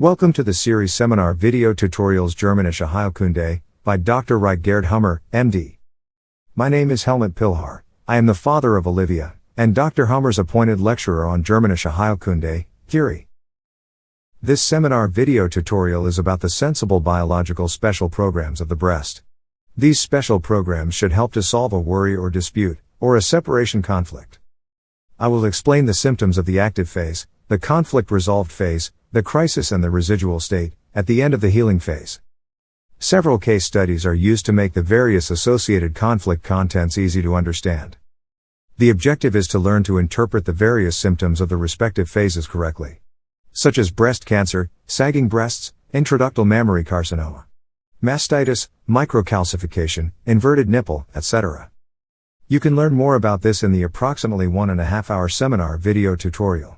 Welcome to the series seminar video tutorials Germanische Heilkunde by Dr. Ryke Geerd, MD. My name is Helmut Pilhar. I am the father of Olivia, and Dr. Hamer's appointed lecturer on Germanische Heilkunde, Geerd. This seminar video tutorial is about the sensible biological special programs of the breast. These special programs should help to solve a worry or dispute, or a separation conflict. I will explain the symptoms of the active phase, the conflict-resolved phase, the crisis and the residual state, at the end of the healing phase. Several case studies are used to make the various associated conflict contents easy to understand. The objective is to learn to interpret the various symptoms of the respective phases correctly, such as breast cancer, sagging breasts, intraductal mammary carcinoma, mastitis, microcalcification, inverted nipple, etc. You can learn more about this in the approximately 1.5-hour seminar video tutorial.